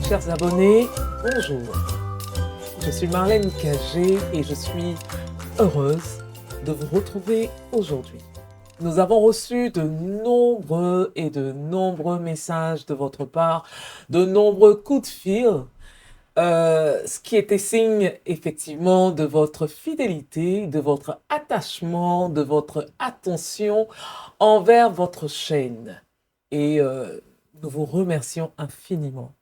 chers abonnés, bonjour. Je suis Marlène Cagé et je suis heureuse de vous retrouver aujourd'hui. Nous avons reçu de nombreux messages de votre part, de nombreux coups de fil, ce qui était signe effectivement de votre fidélité, de votre attachement, de votre attention envers votre chaîne. Et nous vous remercions infiniment.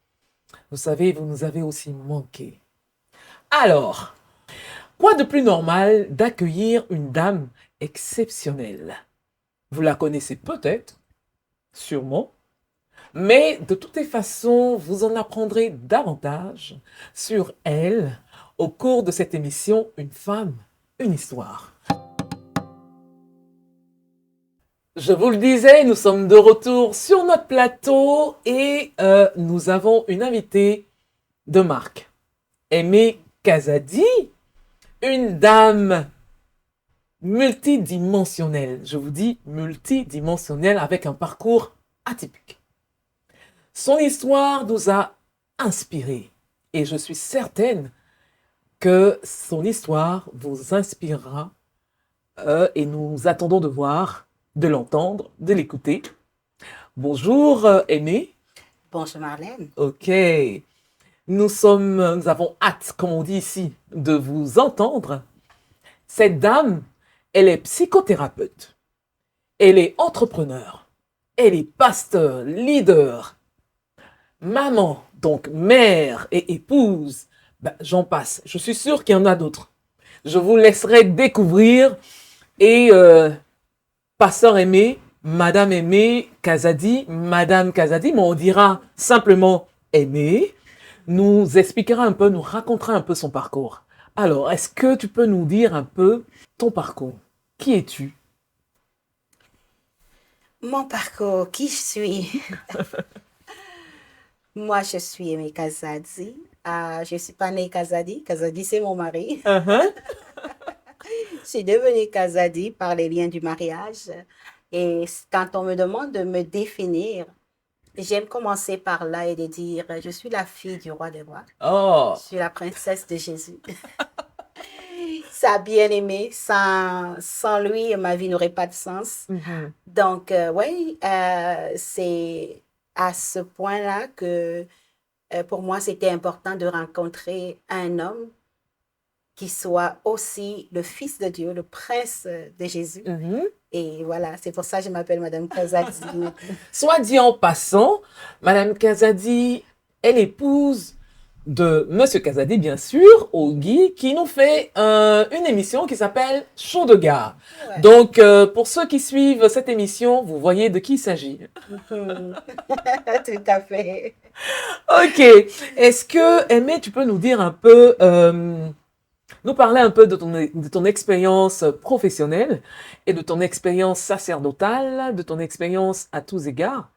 Vous savez, vous nous avez aussi manqué. Alors, quoi de plus normal d'accueillir une dame exceptionnelle? Vous la connaissez peut-être, sûrement, mais de toutes les façons, vous en apprendrez davantage sur elle au cours de cette émission Une femme, une histoire. Je vous le disais, nous sommes de retour sur notre plateau et nous avons une invitée de marque, Aimée Kazadi, une dame multidimensionnelle. Je vous dis multidimensionnelle avec un parcours atypique. Son histoire nous a inspirés et je suis certaine que son histoire vous inspirera et nous attendons de voir, de l'entendre, de l'écouter. Bonjour Aimée. Bonjour Marlène. Ok. Nous avons hâte, comme on dit ici, de vous entendre. Cette dame, elle est psychothérapeute. Elle est entrepreneur. Elle est pasteur, leader, maman, donc mère et épouse. Ben, j'en passe. Je suis sûre qu'il y en a d'autres. Je vous laisserai découvrir et pasteur Aimée, Madame Aimée Kazadi, Madame Kazadi, mais on dira simplement Aimée, nous expliquera un peu, nous racontera un peu son parcours. Alors, est-ce que tu peux nous dire un peu ton parcours? Qui es-tu? Mon parcours, qui je suis? Moi, je suis Aimée Kazadi. Je ne suis pas née Kazadi. Kazadi, c'est mon mari. Uh-huh. Je suis devenue Kazadi par les liens du mariage. Et quand on me demande de me définir, j'aime commencer par là et de dire, je suis la fille du roi des rois. Oh. Je suis la princesse de Jésus. Sa bien-aimé, sans lui, ma vie n'aurait pas de sens. Mm-hmm. Donc, oui, c'est à ce point-là que pour moi, c'était important de rencontrer un homme qui soit aussi le Fils de Dieu, le Prince de Jésus. Mm-hmm. Et voilà, c'est pour ça que je m'appelle Madame Kazadi. Soit dit en passant, Madame Kazadi est l'épouse de Monsieur Kazadi, bien sûr, Ogui, qui nous fait une émission qui s'appelle Show de gare. Ouais. Donc, pour ceux qui suivent cette émission, vous voyez de qui il s'agit. Tout à fait. Ok. Est-ce que, Aimée, tu peux nous dire un peu, nous parler un peu de ton expérience professionnelle et de ton expérience sacerdotale, de ton expérience à tous égards?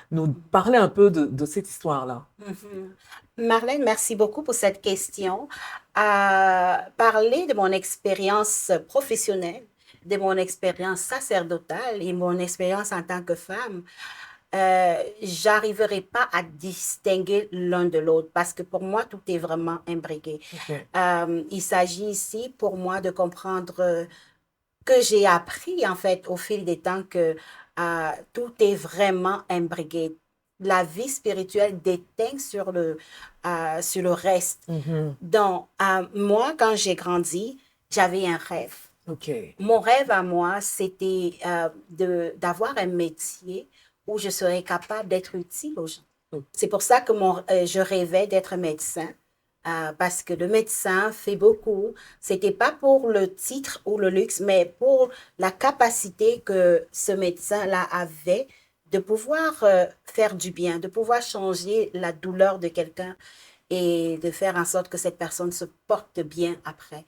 Nous parler un peu de cette histoire-là. Marlène, merci beaucoup pour cette question. Parler de mon expérience professionnelle, de mon expérience sacerdotale et mon expérience en tant que femme, j'arriverai pas à distinguer l'un de l'autre parce que pour moi, tout est vraiment imbriqué. Okay. Il s'agit ici pour moi de comprendre que j'ai appris en fait au fil des temps que tout est vraiment imbriqué. La vie spirituelle déteint sur le reste. Mm-hmm. Donc, moi, quand j'ai grandi, j'avais un rêve. Okay. Mon rêve à moi, c'était d'avoir un métier où je serais capable d'être utile aux gens. Okay. C'est pour ça que je rêvais d'être médecin. Parce que le médecin fait beaucoup. C'était pas pour le titre ou le luxe, mais pour la capacité que ce médecin-là avait de pouvoir faire du bien, de pouvoir changer la douleur de quelqu'un et de faire en sorte que cette personne se porte bien après.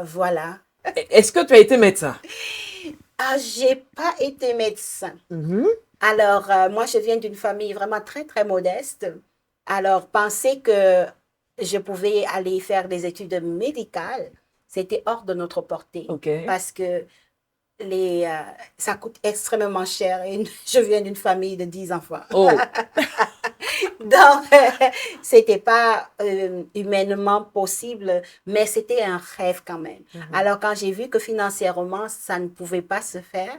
Voilà. Est-ce que tu as été médecin? J'ai pas été médecin. Mm-hmm. Alors, moi, je viens d'une famille vraiment très, très modeste. Alors, penser que je pouvais aller faire des études médicales, c'était hors de notre portée. Okay. Parce que ça coûte extrêmement cher. Et je viens d'une famille de 10 enfants. Oh. Donc, c'était pas humainement possible, mais c'était un rêve quand même. Alors, quand j'ai vu que financièrement, ça ne pouvait pas se faire,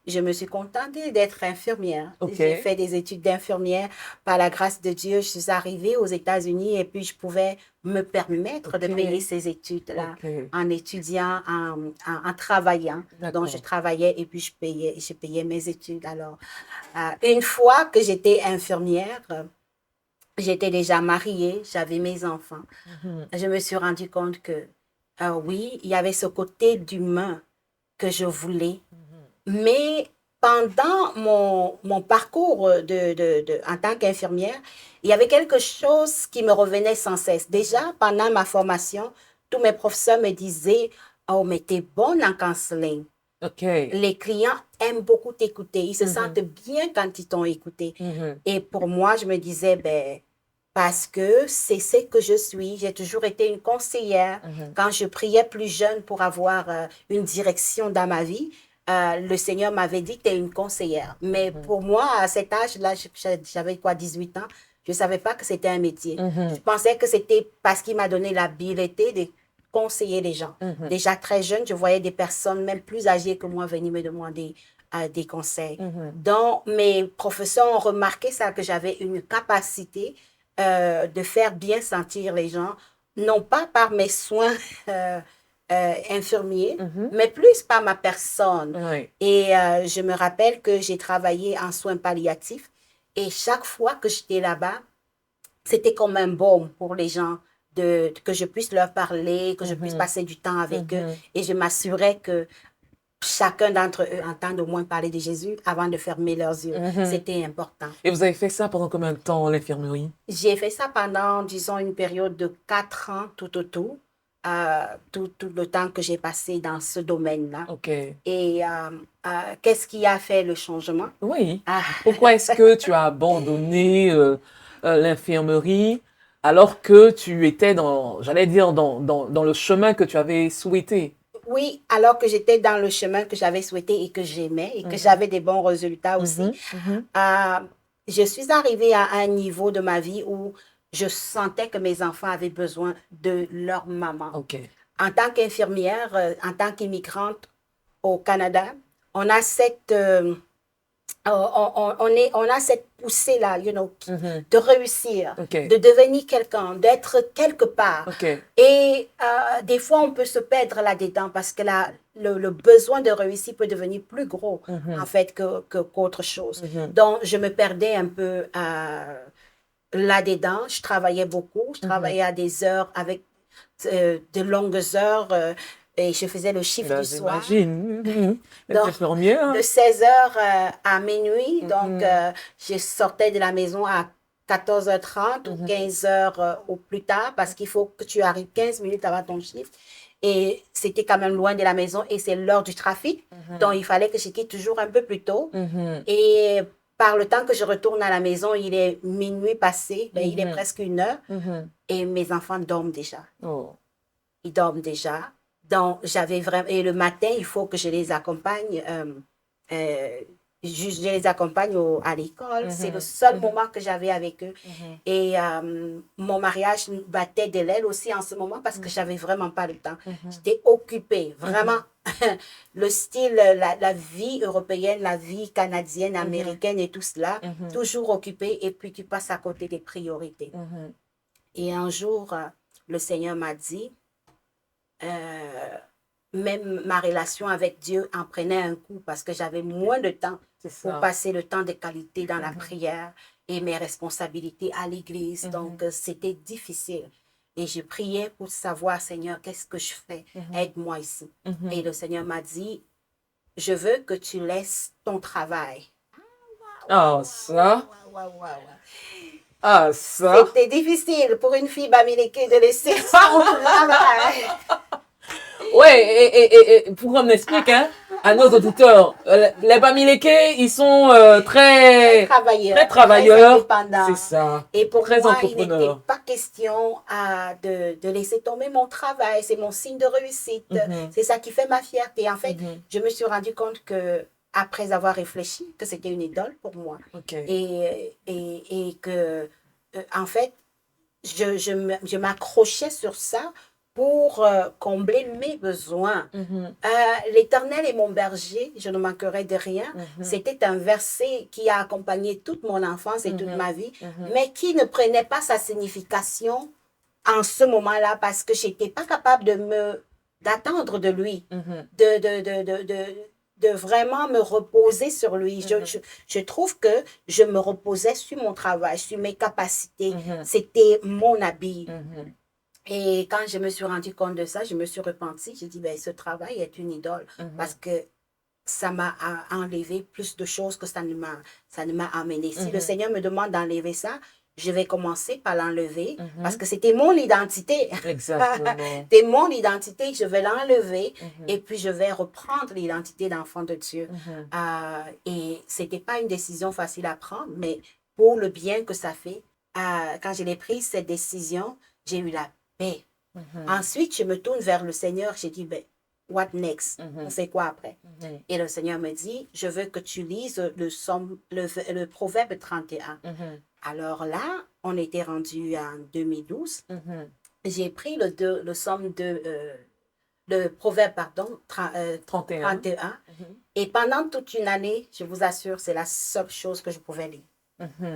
je me suis contentée d'être infirmière. J'ai fait des études d'infirmière. Par la grâce de Dieu, je suis arrivée aux États-Unis et puis je pouvais me permettre de payer ces études-là en étudiant, en travaillant. Donc, je travaillais et puis je payais mes études. Alors, une fois que j'étais infirmière, j'étais déjà mariée, j'avais mes enfants. Je me suis rendu compte que, oui, il y avait ce côté d'humain que je voulais. Mais pendant mon parcours en tant qu'infirmière, il y avait quelque chose qui me revenait sans cesse. Déjà, pendant ma formation, tous mes professeurs me disaient, oh, mais t'es bonne en counseling. Les clients aiment beaucoup t'écouter. Ils se sentent bien quand ils t'ont écouté. Et pour moi, je me disais, ben, parce que c'est ce que je suis. J'ai toujours été une conseillère. Quand je priais plus jeune pour avoir une direction dans ma vie, le Seigneur m'avait dit que tu es une conseillère. Mais pour moi, à cet âge-là, j'avais quoi, 18 ans, je ne savais pas que c'était un métier. Je pensais que c'était parce qu'il m'a donné l'habileté de conseiller les gens. Déjà très jeune, je voyais des personnes, même plus âgées que moi, venir me demander des conseils. Donc, mes professeurs ont remarqué ça, que j'avais une capacité de faire bien sentir les gens, non pas par mes soins infirmiers, mais plus par ma personne. Et je me rappelle que j'ai travaillé en soins palliatifs et chaque fois que j'étais là-bas, c'était comme un baume pour les gens, que je puisse leur parler, que je puisse passer du temps avec eux. Et je m'assurais que chacun d'entre eux entende au moins parler de Jésus avant de fermer leurs yeux. C'était important. Et vous avez fait ça pendant combien de temps, l'infirmerie? J'ai fait ça pendant, disons, une période de 4 ans tout autour. Tout le temps que j'ai passé dans ce domaine-là. Et qu'est-ce qui a fait le changement? Oui. Pourquoi est-ce que tu as abandonné l'infirmerie alors que tu étais j'allais dire, dans le chemin que tu avais souhaité? Oui, alors que j'étais dans le chemin que j'avais souhaité et que j'aimais et que j'avais des bons résultats aussi. Je suis arrivée à un niveau de ma vie où je sentais que mes enfants avaient besoin de leur maman. En tant qu'infirmière, en tant qu'immigrante au Canada, on a cette, on a cette poussée-là, de réussir, de devenir quelqu'un, d'être quelque part. Et des fois, on peut se perdre là-dedans parce que le besoin de réussir peut devenir plus gros, en fait, qu'autre chose. Donc, je me perdais un peu là-dedans. Je travaillais beaucoup. Je travaillais à des heures avec de longues heures et je faisais le chiffre du soir. Donc, de 16h à minuit. Donc, je sortais de la maison à 14h30 ou 15h au plus tard parce qu'il faut que tu arrives 15 minutes avant ton chiffre. Et c'était quand même loin de la maison et c'est l'heure du trafic. Donc, il fallait que je quitte toujours un peu plus tôt. Et par le temps que je retourne à la maison, il est minuit passé, ben, il est presque 1h et mes enfants dorment déjà. Ils dorment déjà. Donc, j'avais vraiment... Et le matin, il faut que je les accompagne. Je les accompagne à l'école. C'est le seul moment que j'avais avec eux. Et mon mariage battait de l'aile aussi en ce moment parce que j'avais vraiment pas le temps. J'étais occupée, vraiment. Le style, la vie européenne, la vie canadienne, américaine et tout cela, toujours occupée. Et puis, tu passes à côté des priorités. Et un jour, le Seigneur m'a dit, même ma relation avec Dieu en prenait un coup parce que j'avais moins de temps pour passer le temps de qualité dans la prière et mes responsabilités à l'église. Donc, c'était difficile. Et je priais pour savoir, Seigneur, qu'est-ce que je fais? Aide-moi ici. Et le Seigneur m'a dit, je veux que tu laisses ton travail. Ça. Ça. C'était difficile pour une fille bamileke de laisser son travail. Ouais, et pour qu'on explique à nos auditeurs, les Bamileke, ils sont très travailleurs. C'est ça. Et pour très moi, il n'était pas question de laisser tomber mon travail. C'est mon signe de réussite. C'est ça qui fait ma fierté. En fait, je me suis rendu compte que après avoir réfléchi, que c'était une idole pour moi. Et que en fait, je m'accrochais sur ça pour combler mes besoins. L'Éternel est mon berger, je ne manquerai de rien. C'était un verset qui a accompagné toute mon enfance et toute ma vie, mais qui ne prenait pas sa signification en ce moment-là parce que je n'étais pas capable d'attendre de lui, de vraiment me reposer sur lui. Je trouve que je me reposais sur mon travail, sur mes capacités. C'était mon habit. Et quand je me suis rendu compte de ça, je me suis repentie. J'ai dit, ben, ce travail est une idole parce que ça m'a enlevé plus de choses que ça ne m'a amené. Si le Seigneur me demande d'enlever ça, je vais commencer par l'enlever parce que c'était mon identité. Exactement. C'était mon identité, je vais l'enlever et puis je vais reprendre l'identité d'enfant de Dieu. Et c'était pas une décision facile à prendre, mais pour le bien que ça fait, quand j'ai pris cette décision, j'ai eu la paix. Ensuite, je me tourne vers le Seigneur, j'ai dit, ben, what next? On fait quoi après? Et le Seigneur me dit, je veux que tu lises le Proverbe 31. Alors là, on était rendu en 2012. J'ai pris le Proverbe, pardon, 31. Et pendant toute une année, je vous assure, c'est la seule chose que je pouvais lire.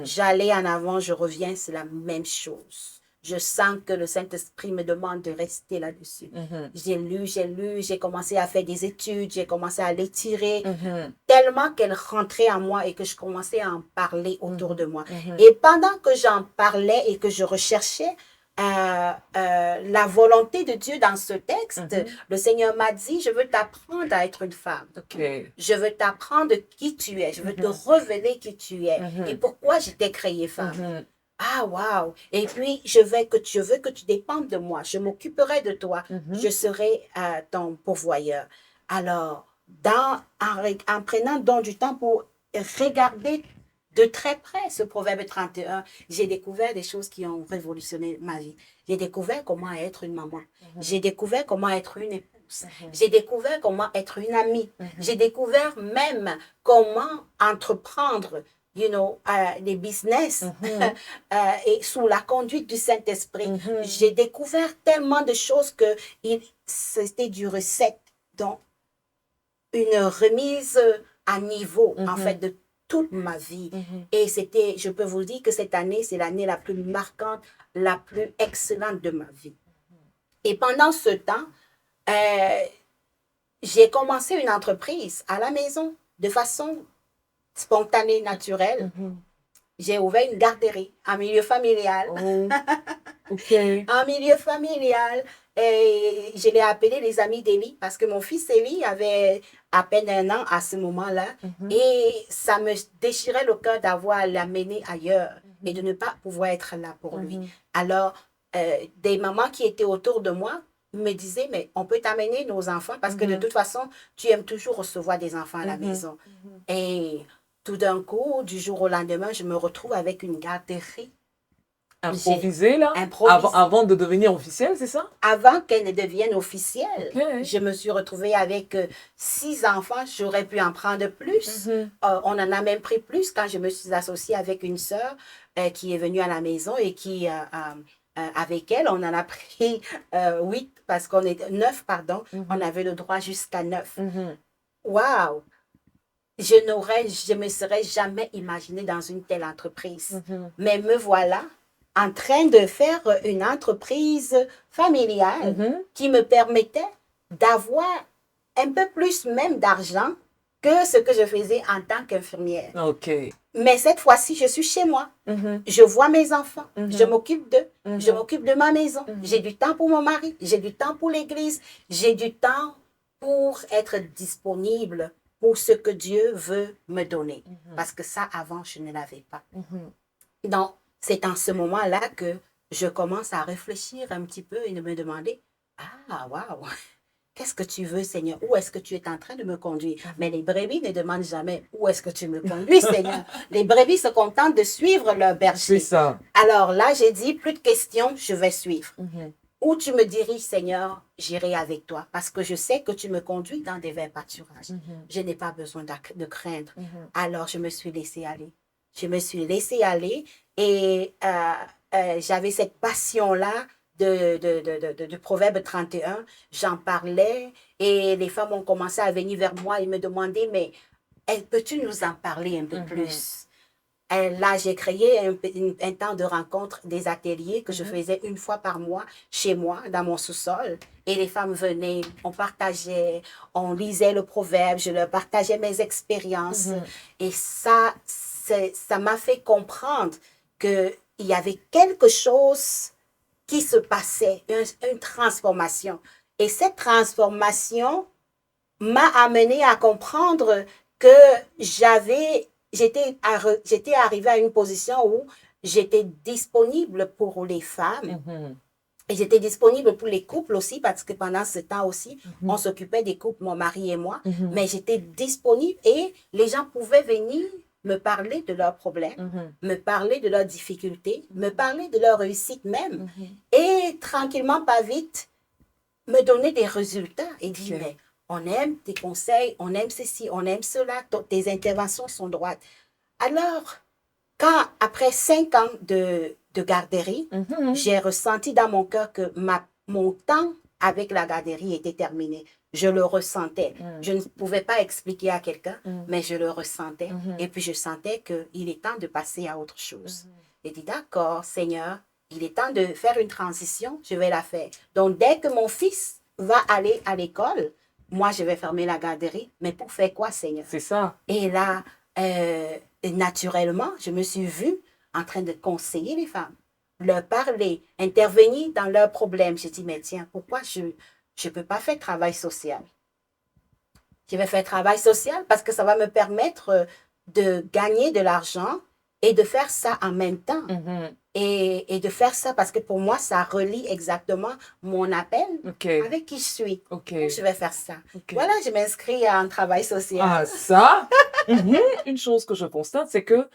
J'allais en avant, je reviens, c'est la même chose. Je sens que le Saint-Esprit me demande de rester là-dessus. J'ai commencé à faire des études, j'ai commencé à l'étirer, tellement qu'elle rentrait en moi et que je commençais à en parler autour de moi. Et pendant que j'en parlais et que je recherchais la volonté de Dieu dans ce texte, le Seigneur m'a dit, je veux t'apprendre à être une femme. Je veux t'apprendre qui tu es. Je veux te révéler qui tu es. Et pourquoi je t'ai créée femme. Ah, wow! Et puis, je veux que tu dépendes de moi. Je m'occuperai de toi. Je serai ton pourvoyeur. Alors, en prenant donc du temps pour regarder de très près ce Proverbe 31, j'ai découvert des choses qui ont révolutionné ma vie. J'ai découvert comment être une maman. J'ai découvert comment être une épouse. J'ai découvert comment être une amie. J'ai découvert même comment entreprendre les business et sous la conduite du Saint-Esprit. J'ai découvert tellement de choses que c'était du recette, donc une remise à niveau, en fait, de toute ma vie. Et je peux vous dire que cette année, c'est l'année la plus marquante, la plus excellente de ma vie. Et pendant ce temps, j'ai commencé une entreprise à la maison de façon spontanée, naturelle. J'ai ouvert une garderie en milieu familial. En milieu familial. Et je l'ai appelé les amis d'Élie parce que mon fils Élie avait à peine 1 an à ce moment-là. Et ça me déchirait le cœur d'avoir à l'amener ailleurs et de ne pas pouvoir être là pour lui. Alors, des mamans qui étaient autour de moi me disaient, mais on peut t'amener nos enfants parce que de toute façon, tu aimes toujours recevoir des enfants à la maison. Et tout d'un coup, du jour au lendemain, je me retrouve avec une garderie. Improvisée, là? Avant de devenir officielle, c'est ça? Avant qu'elle ne devienne officielle. Je me suis retrouvée avec 6 enfants. J'aurais pu en prendre plus. On en a même pris plus quand je me suis associée avec une sœur qui est venue à la maison et qui... avec elle, on en a pris 8 parce qu'on est 9, pardon. On avait le droit jusqu'à 9. Waouh! Je me serais jamais imaginée dans une telle entreprise. Mais me voilà en train de faire une entreprise familiale qui me permettait d'avoir un peu plus même d'argent que ce que je faisais en tant qu'infirmière. Mais cette fois-ci, je suis chez moi. Je vois mes enfants. Je m'occupe d'eux. Je m'occupe de ma maison. J'ai du temps pour mon mari. J'ai du temps pour l'église. J'ai du temps pour être disponible pour ce que Dieu veut me donner. Parce que ça, avant, je ne l'avais pas. Donc, c'est en ce moment-là que je commence à réfléchir un petit peu et de me demander, ah, waouh, qu'est-ce que tu veux, Seigneur? Où est-ce que tu es en train de me conduire? Mais les brebis ne demandent jamais, où est-ce que tu me conduis, Seigneur? Les brebis se contentent de suivre leur berger. C'est ça. Alors là, j'ai dit, plus de questions, je vais suivre. Où tu me diriges, Seigneur, j'irai avec toi. Parce que je sais que tu me conduis dans des verts pâturages. Je n'ai pas besoin de craindre. Alors, je me suis laissée aller. je me suis laissée aller et j'avais cette passion-là de Proverbe 31. J'en parlais et les femmes ont commencé à venir vers moi et me demander, mais peux-tu nous en parler un peu plus? Là, j'ai créé un temps de rencontre, des ateliers que je faisais une fois par mois chez moi, dans mon sous-sol. Et les femmes venaient, on partageait, on lisait le proverbe, je leur partageais mes expériences. Et ça m'a fait comprendre qu'il y avait quelque chose qui se passait, une transformation. Et cette transformation m'a amené à comprendre que j'étais arrivée à une position où j'étais disponible pour les femmes et j'étais disponible pour les couples aussi parce que pendant ce temps aussi, on s'occupait des couples, mon mari et moi, mais j'étais disponible et les gens pouvaient venir me parler de leurs problèmes, me parler de leurs difficultés, me parler de leur réussite même et tranquillement, pas vite, me donner des résultats et dire, mais on aime tes conseils, on aime ceci, on aime cela, tes interventions sont droites. Alors, après 5 ans de garderie, j'ai ressenti dans mon cœur que mon temps avec la garderie était terminé. Je le ressentais. Je ne pouvais pas expliquer à quelqu'un, mais je le ressentais. Et puis, je sentais qu'il est temps de passer à autre chose. J'ai dit, d'accord, Seigneur, il est temps de faire une transition, je vais la faire. Donc, dès que mon fils va aller à l'école, moi, je vais fermer la garderie. Mais pour faire quoi, Seigneur? C'est ça. Et là, naturellement, je me suis vue en train de conseiller les femmes, leur parler, intervenir dans leurs problèmes. J'ai dit, mais tiens, pourquoi je ne peux pas faire travail social? Je vais faire travail social parce que ça va me permettre de gagner de l'argent et de faire ça en même temps. Et de faire ça parce que pour moi, ça relie exactement mon appel avec qui je suis. Donc, je vais faire ça. Voilà, je m'inscris en travail social. Ah, ça, une chose que je constate, c'est que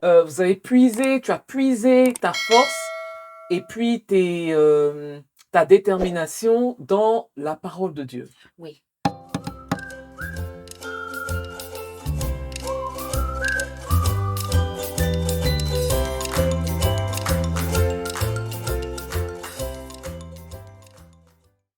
tu as puisé ta force et puis ta détermination dans la parole de Dieu. Oui.